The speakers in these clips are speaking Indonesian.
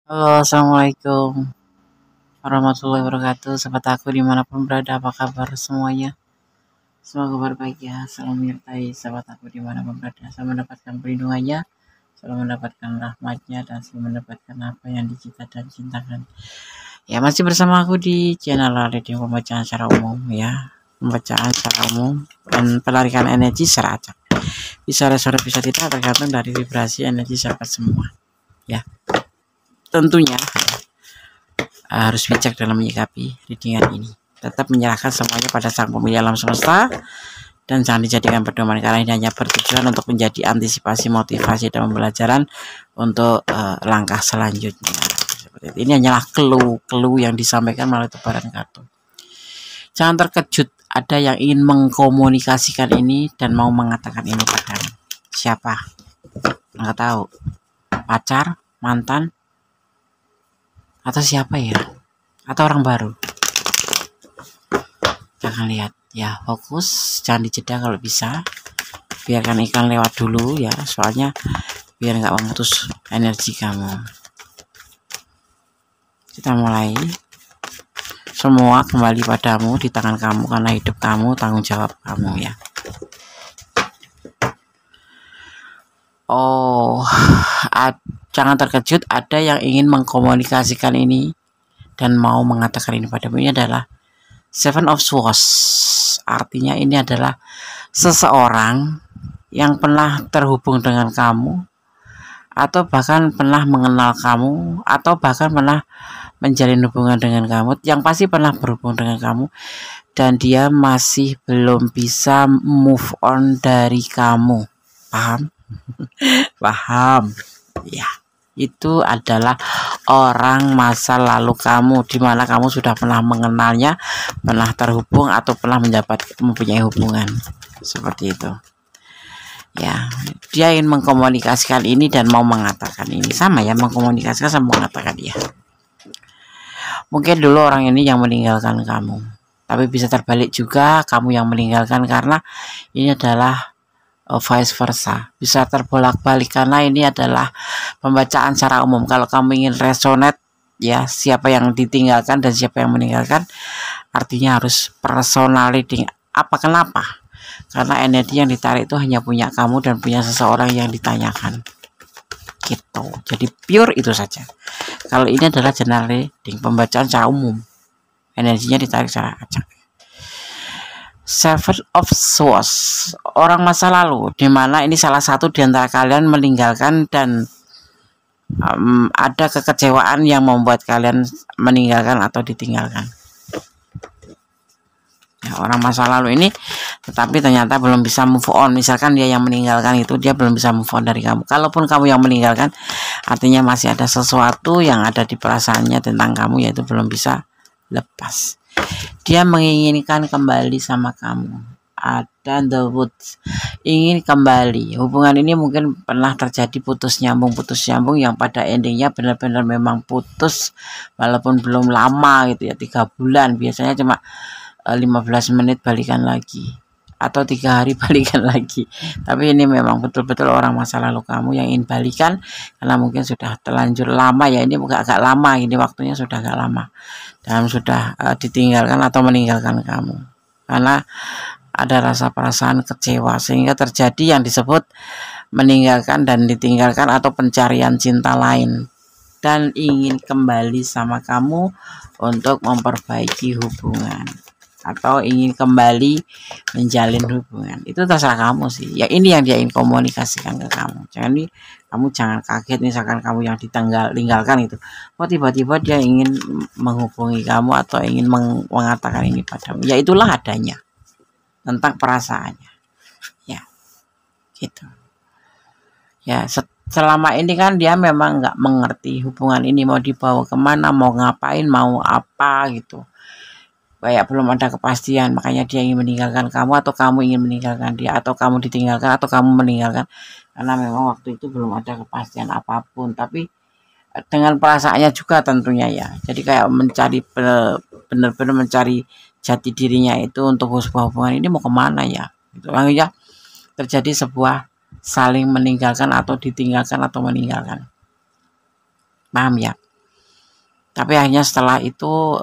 Halo, assalamualaikum warahmatullahi wabarakatuh. Sobat aku dimanapun berada, apa kabar semuanya? Semoga kabar baik ya. Selalu menyertai sahabat aku dimanapun berada. Selalu mendapatkan perlindungannya, selalu mendapatkan rahmatnya, dan selalu mendapatkan apa yang dicita dan cintakan. Ya, masih bersama aku di channel radio pembacaan secara umum ya. Pembacaan secara umum dan pelarikan energi secara acak. Bisa resore bisa tidak tergantung dari vibrasi energi sahabat semua. Ya, tentunya harus bijak dalam menyikapi readingan ini. Tetap menyerahkan semuanya pada sang pemilik alam semesta dan jangan dijadikan pedoman karena ini hanya bertujuan untuk menjadi antisipasi, motivasi dan pembelajaran untuk langkah selanjutnya. Seperti itu. Ini hanyalah clue yang disampaikan melalui tebaran kartu. Jangan terkejut, ada yang ingin mengkomunikasikan ini dan mau mengatakan ini padamu. Siapa? Nggak tahu. Pacar, mantan, atau siapa ya? Atau orang baru? Jangan lihat ya, fokus, jangan dijeda kalau bisa. Biarkan ikan lewat dulu ya, soalnya biar nggak memutus energi kamu. Kita mulai. Semua kembali padamu, di tangan kamu, karena hidup kamu, tanggung jawab kamu ya. Oh, jangan terkejut, ada yang ingin mengkomunikasikan ini dan mau mengatakan ini padamu. Ini adalah Seven of Swords. Artinya ini adalah seseorang yang pernah terhubung dengan kamu, atau bahkan pernah mengenal kamu, atau bahkan pernah menjalin hubungan dengan kamu, yang pasti pernah berhubung dengan kamu, dan dia masih belum bisa move on dari kamu. Paham? Paham? Ya, itu adalah orang masa lalu kamu, di mana kamu sudah pernah mengenalnya, pernah terhubung, atau pernah mempunyai hubungan seperti itu. Ya, dia ingin mengkomunikasikan ini dan mau mengatakan ini, sama ya, mengkomunikasikan sama mengatakan ya. Mungkin dulu orang ini yang meninggalkan kamu, tapi bisa terbalik juga kamu yang meninggalkan, karena ini adalah vice versa, bisa terbolak-balik karena ini adalah pembacaan secara umum. Kalau kamu ingin resonate ya, siapa yang ditinggalkan dan siapa yang meninggalkan, artinya harus personal reading. Kenapa? Karena energi yang ditarik itu hanya punya kamu dan punya seseorang yang ditanyakan gitu. Jadi pure itu saja. Kalau ini adalah general reading, pembacaan secara umum, energinya ditarik secara acak. Seven of Swords, orang masa lalu, dimana ini salah satu di antara kalian meninggalkan dan ada kekecewaan yang membuat kalian meninggalkan atau ditinggalkan. Ya, orang masa lalu ini tetapi ternyata belum bisa move on. Misalkan dia yang meninggalkan itu, dia belum bisa move on dari kamu. Kalaupun kamu yang meninggalkan, artinya masih ada sesuatu yang ada di perasaannya tentang kamu, yaitu belum bisa lepas. Dia menginginkan kembali sama kamu. Ada the woods, ingin kembali. Hubungan ini mungkin pernah terjadi putus nyambung yang pada endingnya benar-benar memang putus, walaupun belum lama gitu ya, 3 bulan, biasanya cuma 15 menit balikan lagi, atau 3 hari balikan lagi. Tapi ini memang betul-betul orang masa lalu kamu yang ingin balikan, karena mungkin sudah terlanjur lama ya, ini bukan agak lama, ini waktunya sudah agak lama, dan sudah ditinggalkan atau meninggalkan kamu, karena ada rasa perasaan kecewa, sehingga terjadi yang disebut meninggalkan dan ditinggalkan atau pencarian cinta lain, dan ingin kembali sama kamu untuk memperbaiki hubungan atau ingin kembali menjalin hubungan. Itu terserah kamu sih ya. Ini yang dia ingin komunikasikan ke kamu. Kamu jangan kaget misalkan kamu yang ditinggalkan itu, tiba-tiba dia ingin menghubungi kamu atau ingin mengatakan ini padamu. Ya itulah adanya tentang perasaannya ya, gitu ya. Selama ini kan dia memang nggak mengerti hubungan ini mau dibawa kemana, mau ngapain, mau apa gitu, kayak belum ada kepastian. Makanya dia ingin meninggalkan kamu, atau kamu ingin meninggalkan dia, atau kamu ditinggalkan, atau kamu meninggalkan, karena memang waktu itu belum ada kepastian apapun. Tapi dengan perasaannya juga tentunya ya, jadi kayak mencari, benar-benar mencari jati dirinya itu untuk sebuah hubungan ini mau kemana ya, itu ya, terjadi sebuah saling meninggalkan atau ditinggalkan atau meninggalkan. Paham ya? Tapi hanya setelah itu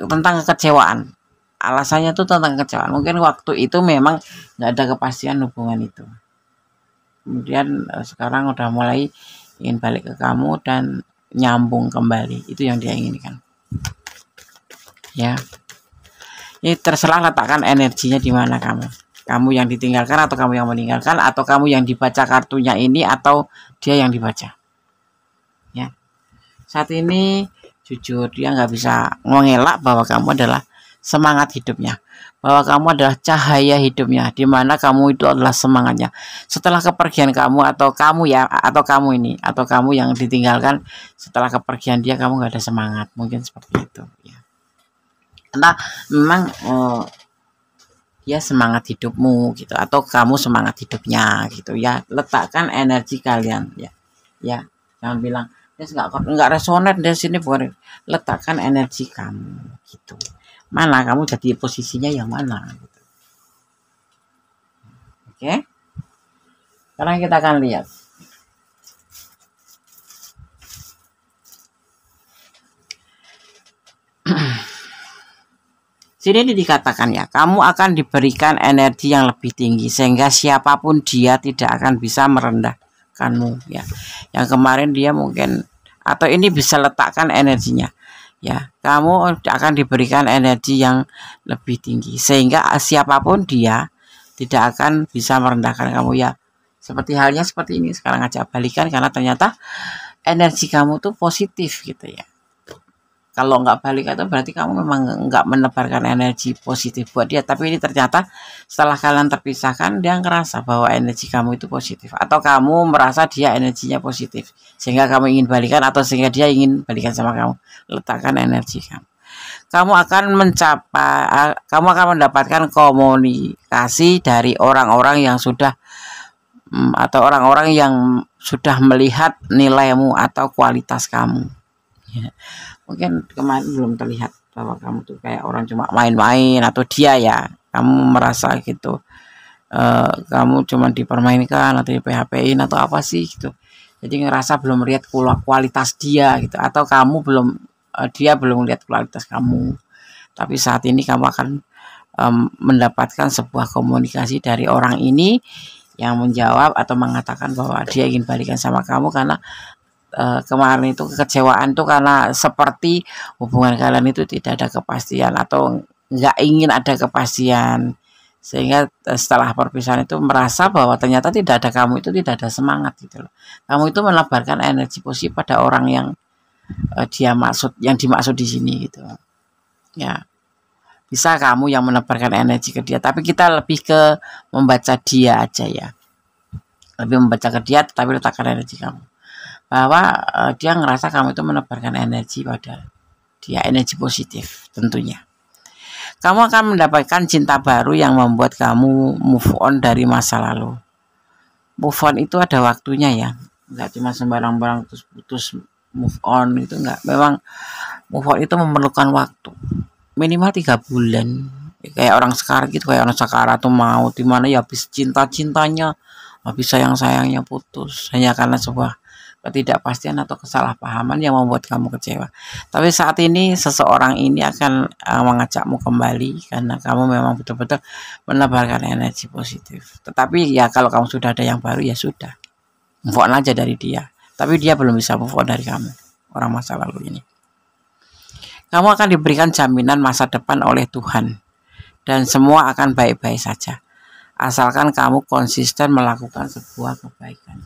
tentang kekecewaan. Alasannya itu tentang kekecewaan. Mungkin waktu itu memang nggak ada kepastian hubungan itu. Kemudian sekarang udah mulai ingin balik ke kamu dan nyambung kembali. Itu yang dia inginkan. Ya. Ini terserah letakkan energinya di mana kamu. Kamu yang ditinggalkan atau kamu yang meninggalkan, atau kamu yang dibaca kartunya ini atau dia yang dibaca. Ya. Saat ini jujur dia nggak bisa mengelak bahwa kamu adalah semangat hidupnya, bahwa kamu adalah cahaya hidupnya, di mana kamu itu adalah semangatnya. Setelah kepergian kamu atau kamu ya, atau kamu ini, atau kamu yang ditinggalkan setelah kepergian dia, kamu nggak ada semangat, mungkin seperti itu. Ya. Karena memang dia semangat hidupmu gitu, atau kamu semangat hidupnya gitu ya. Letakkan energi kalian ya, ya jangan bilang dia nggak resonan dari sini, bukan. Letakkan energi kamu gitu. Mana kamu jadi posisinya yang mana gitu. Oke. Sekarang kita akan lihat. Sini dikatakan ya, kamu akan diberikan energi yang lebih tinggi sehingga siapapun dia tidak akan bisa merendahkanmu ya. Yang kemarin dia mungkin, atau ini bisa letakkan energinya. Ya, kamu akan diberikan energi yang lebih tinggi sehingga siapapun dia tidak akan bisa merendahkan kamu ya. Seperti halnya seperti ini, sekarang aja balikan karena ternyata energi kamu tuh positif gitu ya. Kalau nggak balik itu berarti kamu memang nggak menebarkan energi positif buat dia. Tapi ini ternyata setelah kalian terpisahkan, dia ngerasa bahwa energi kamu itu positif, atau kamu merasa dia energinya positif sehingga kamu ingin balikan, atau sehingga dia ingin balikan sama kamu. Letakkan energi kamu. Kamu akan mendapatkan komunikasi dari orang-orang yang sudah atau orang-orang yang sudah melihat nilaimu atau kualitas kamu ya. Mungkin kemarin belum terlihat bahwa kamu tuh kayak orang cuma main-main, atau dia ya, kamu merasa gitu kamu cuma dipermainkan atau di PHP-in atau apa sih gitu. Jadi ngerasa belum melihat kualitas dia gitu, atau kamu belum dia belum melihat kualitas kamu. Tapi saat ini kamu akan mendapatkan sebuah komunikasi dari orang ini yang menjawab atau mengatakan bahwa dia ingin balikan sama kamu karena kemarin itu kekecewaan tuh karena seperti hubungan kalian itu tidak ada kepastian, atau nggak ingin ada kepastian, sehingga setelah perpisahan itu merasa bahwa ternyata tidak ada kamu itu tidak ada semangat gitu loh. Kamu itu menebarkan energi positif pada orang yang yang dimaksud di sini gitu ya. Bisa kamu yang menebarkan energi ke dia, tapi kita lebih ke membaca dia aja ya, lebih membaca ke dia, tetapi letakkan energi kamu bahwa dia ngerasa kamu itu menebarkan energi pada dia, energi positif tentunya. Kamu akan mendapatkan cinta baru yang membuat kamu move on dari masa lalu. Move on itu ada waktunya ya, nggak cuma sembarang-barang terus putus move on itu enggak. Memang move on itu memerlukan waktu minimal 3 bulan. Kayak orang sekarang gitu, kayak orang sakaratul maut, dimana ya habis cinta-cintanya, habis sayang-sayangnya putus hanya karena sebuah ketidakpastian atau kesalahpahaman yang membuat kamu kecewa. Tapi saat ini seseorang ini akan mengajakmu kembali karena kamu memang betul-betul menebarkan energi positif. Tetapi ya kalau kamu sudah ada yang baru ya sudah, move on aja dari dia. Tapi dia belum bisa move on dari kamu, orang masa lalu ini. Kamu akan diberikan jaminan masa depan oleh Tuhan dan semua akan baik-baik saja asalkan kamu konsisten melakukan sebuah kebaikan.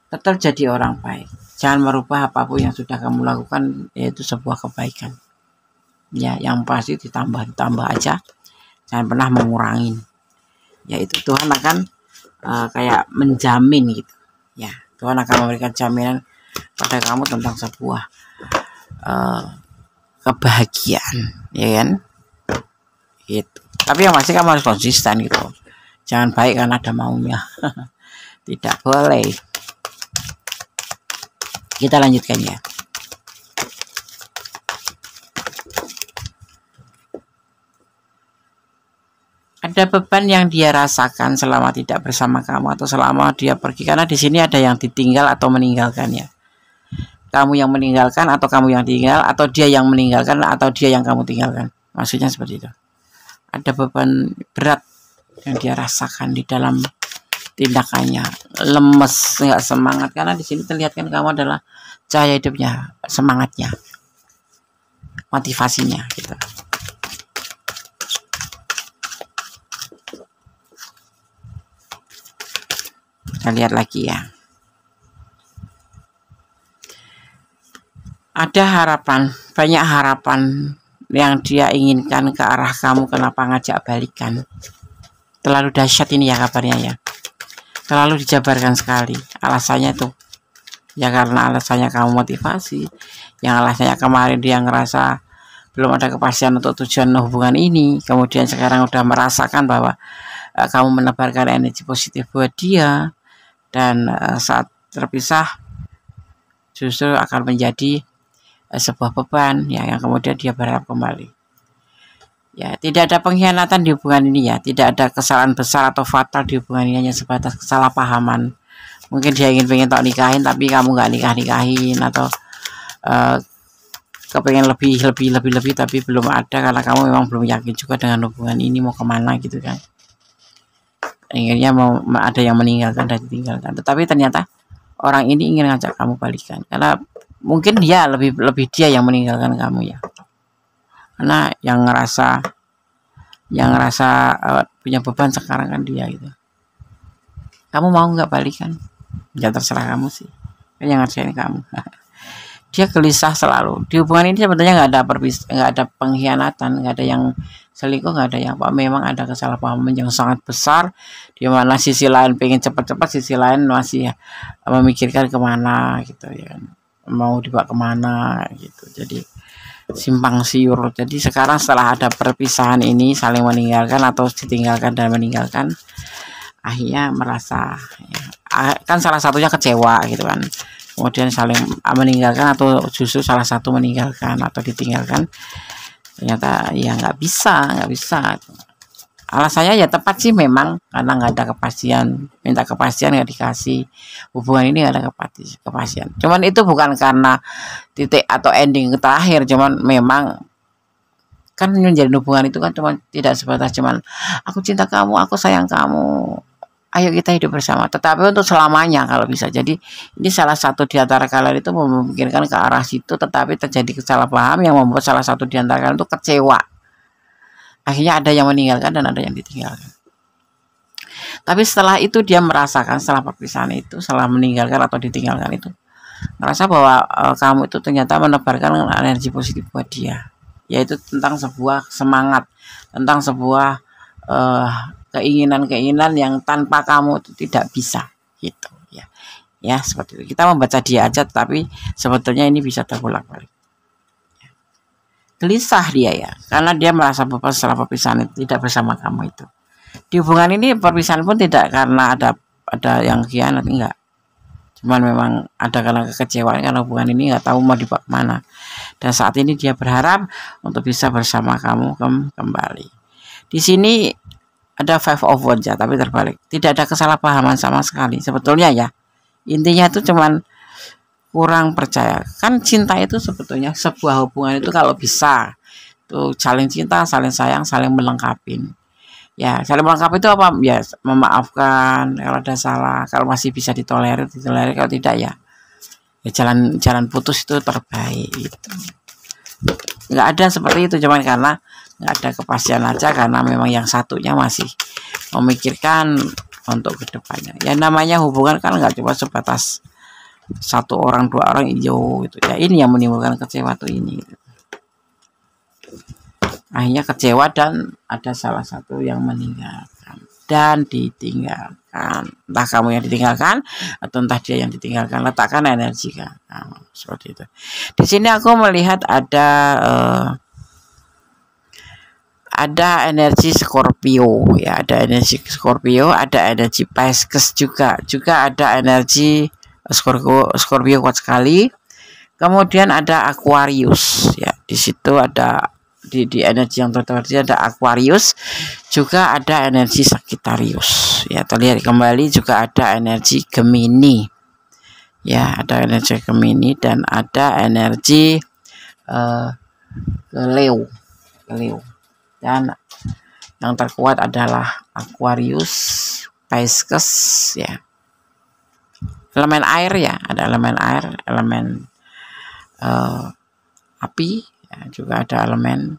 Tetap jadi orang baik, jangan merubah apapun yang sudah kamu lakukan, yaitu sebuah kebaikan ya, yang pasti ditambah aja, jangan pernah mengurangi. Yaitu Tuhan akan kayak menjamin gitu ya, Tuhan akan memberikan jaminan pada kamu tentang sebuah kebahagiaan ya kan gitu. Tapi yang pasti kamu harus konsisten gitu, jangan baik karena ada maunya tidak boleh. Kita lanjutkan ya. Ada beban yang dia rasakan selama tidak bersama kamu atau selama dia pergi, karena di sini ada yang ditinggal atau meninggalkannya. kamu yang meninggalkan atau kamu yang tinggal, atau dia yang meninggalkan atau dia yang kamu tinggalkan. Maksudnya seperti itu. Ada beban berat yang dia rasakan di dalam tindakannya, lemes, nggak semangat, karena di sini terlihat kan kamu adalah cahaya hidupnya, semangatnya, motivasinya gitu. Kita lihat lagi ya. Ada harapan, banyak harapan yang dia inginkan ke arah kamu. Kenapa ngajak balikan? Terlalu dahsyat ini ya kabarnya ya. Terlalu dijabarkan sekali. Alasannya tuh ya karena alasannya kamu motivasi, yang alasannya kemarin dia ngerasa belum ada kepastian untuk tujuan hubungan ini, kemudian sekarang udah merasakan bahwa kamu menebarkan energi positif buat dia, dan saat terpisah justru akan menjadi sebuah beban ya, yang kemudian dia berharap kembali. Ya, tidak ada pengkhianatan di hubungan ini ya, tidak ada kesalahan besar atau fatal di hubungan ini, hanya sebatas kesalahpahaman. Mungkin dia pengen tak nikahin tapi kamu nggak nikahin, atau kepengen lebih tapi belum ada karena kamu memang belum yakin juga dengan hubungan ini mau kemana gitu kan. Akhirnya mau ada yang meninggalkan dan ditinggalkan, tetapi ternyata orang ini ingin ngajak kamu balikan karena mungkin dia lebih dia yang meninggalkan kamu ya, karena yang ngerasa punya beban sekarang kan dia gitu. Kamu mau nggak balikan? Ya terserah kamu sih, kan yang ngerjain kamu. Dia gelisah selalu di hubungan ini. Sebenarnya nggak ada pengkhianatan, nggak ada yang selingkuh, nggak ada yang apa. Memang ada kesalahpahaman yang sangat besar, di mana sisi lain pengen cepat-cepat, sisi lain masih memikirkan kemana gitu ya, mau dibawa kemana gitu. Jadi simpang siur. Jadi sekarang setelah ada perpisahan ini, saling meninggalkan atau ditinggalkan dan meninggalkan, akhirnya merasa ya, kan salah satunya kecewa gitu kan, kemudian saling meninggalkan atau justru salah satu meninggalkan atau ditinggalkan, ternyata ya nggak bisa. Alasannya ya tepat sih memang, karena nggak ada kepastian, minta kepastian nggak dikasih, hubungan ini nggak ada kepastian. Cuman itu bukan karena titik atau ending terakhir, cuman memang kan menjalin hubungan itu kan cuma tidak sebatas cuman aku cinta kamu, aku sayang kamu, ayo kita hidup bersama, tetapi untuk selamanya kalau bisa. Jadi ini salah satu di antara kalian itu memikirkan ke arah situ, tetapi terjadi kesalahpaham yang membuat salah satu di antara kalian itu kecewa. Akhirnya ada yang meninggalkan dan ada yang ditinggalkan. Tapi setelah itu dia merasakan, setelah perpisahan itu, setelah meninggalkan atau ditinggalkan itu, merasa bahwa kamu itu ternyata menebarkan energi positif buat dia, yaitu tentang sebuah semangat, tentang sebuah keinginan yang tanpa kamu itu tidak bisa gitu ya seperti itu. Kita membaca dia aja, tapi sebetulnya ini bisa terbulak-balik. Gelisah dia ya, karena dia merasa beban setelah perpisahan itu tidak bersama kamu itu. Di hubungan ini perpisahan pun tidak karena ada yang khianat, enggak, cuman memang ada karena kekecewaan, karena hubungan ini nggak tahu mau dibawa kemana, dan saat ini dia berharap untuk bisa bersama kamu kembali. Di sini ada Five of Wands ya, tapi terbalik, tidak ada kesalahpahaman sama sekali sebetulnya ya. Intinya itu cuman kurang percaya. Kan cinta itu sebetulnya sebuah hubungan itu kalau bisa tuh saling cinta, saling sayang, saling melengkapi. Ya, saling melengkapi itu apa? Ya, memaafkan kalau ada salah, kalau masih bisa ditolerir, kalau tidak ya jalan putus itu terbaik itu. Nggak ada seperti itu, cuman karena nggak ada kepastian aja, karena memang yang satunya masih memikirkan untuk kedepannya. Ya namanya hubungan kan nggak cuma sebatas satu orang, dua orang hijau gitu ya. Ini yang menimbulkan kecewa tuh ini gitu. Akhirnya kecewa dan ada salah satu yang meninggalkan dan ditinggalkan. Entah kamu yang ditinggalkan atau entah dia yang ditinggalkan. Letakkan energi kan seperti itu. Di sini aku melihat ada energi Scorpio ya, ada energi Scorpio, ada energi Pisces juga ada energi Scorpio kuat sekali. Kemudian ada Aquarius ya, di situ ada di energi yang terjadi ada Aquarius, juga ada energi Sagittarius ya. Terlihat kembali juga ada energi Gemini Ya, ada energi Gemini dan ada energi Leo. Dan yang terkuat adalah Aquarius, Pisces ya. Elemen air ya, ada elemen air, elemen api, ya, juga ada elemen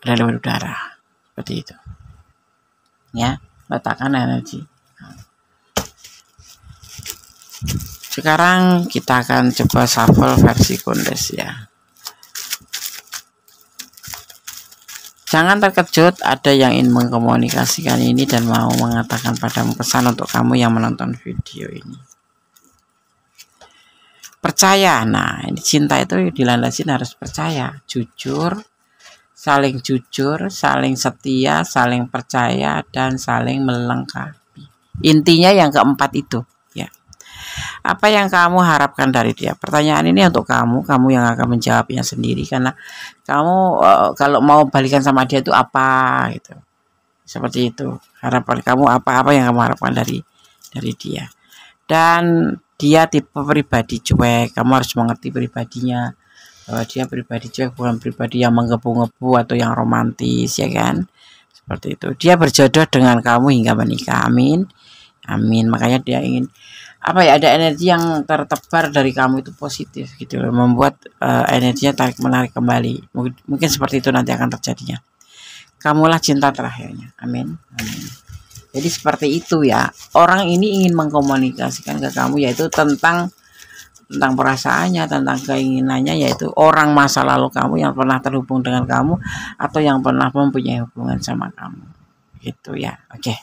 udara. Seperti itu. Ya, letakkan energi. Sekarang kita akan coba shuffle versi Kondes ya. Jangan terkejut ada yang ingin mengkomunikasikan ini dan mau mengatakan padamu pesan untuk kamu yang menonton video ini. Percaya. Nah, ini cinta itu dilandasin harus percaya, jujur, saling setia, saling percaya, dan saling melengkapi. Intinya yang keempat itu ya. Apa yang kamu harapkan dari dia? Pertanyaan ini untuk kamu yang akan menjawabnya sendiri, karena kamu kalau mau balikan sama dia itu apa gitu. Seperti itu. Harapan kamu apa yang kamu harapkan dari dia. Dan dia tipe pribadi cuek. Kamu harus mengerti pribadinya, bahwa dia pribadi cuek, bukan pribadi yang menggebu-gebu atau yang romantis ya kan. Seperti itu. Dia berjodoh dengan kamu hingga menikah. Amin. Makanya dia ingin ada energi yang tertebar dari kamu itu positif gitu, membuat energinya tarik menarik kembali. Mungkin seperti itu nanti akan terjadinya. Kamulah cinta terakhirnya. Amin. Jadi seperti itu ya. Orang ini ingin mengkomunikasikan ke kamu yaitu tentang perasaannya, tentang keinginannya, yaitu orang masa lalu kamu yang pernah terhubung dengan kamu atau yang pernah mempunyai hubungan sama kamu. Gitu ya. Oke,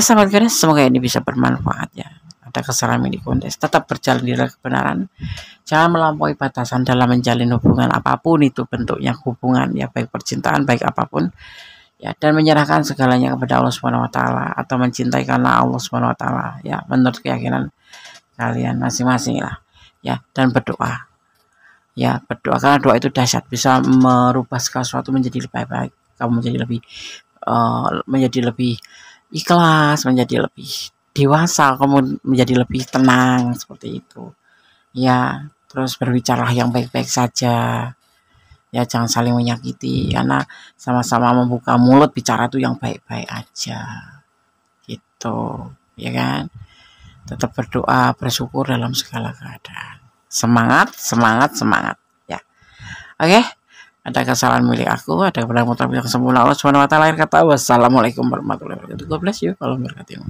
sahabat Kondes, semoga ini bisa bermanfaat ya. Ada kesalahan milik Kondes, tetap berjalan di kebenaran, jangan melampaui batasan dalam menjalin hubungan apapun itu bentuknya, hubungan ya, baik percintaan, baik apapun ya, dan menyerahkan segalanya kepada Allah Subhanahu wa taala atau mencintai karena Allah Subhanahu wa taala ya, menurut keyakinan kalian masing-masing lah ya. Dan berdoa ya, karena doa itu dahsyat, bisa merubah segala sesuatu menjadi lebih baik. Kamu menjadi lebih ikhlas, menjadi lebih dewasa, kamu menjadi lebih tenang, seperti itu ya. Terus berbicara yang baik-baik saja ya, jangan saling menyakiti, karena sama-sama membuka mulut bicara tuh yang baik-baik aja gitu ya kan. Tetap berdoa, bersyukur dalam segala keadaan. Semangat ya. Oke, ada kesalahan milik aku, ada kebenaran yang sempurna Allah Subhanahu wa taala. Akhir kata, wassalamualaikum warahmatullahi wabarakatuh. God bless you. Kalau berkati.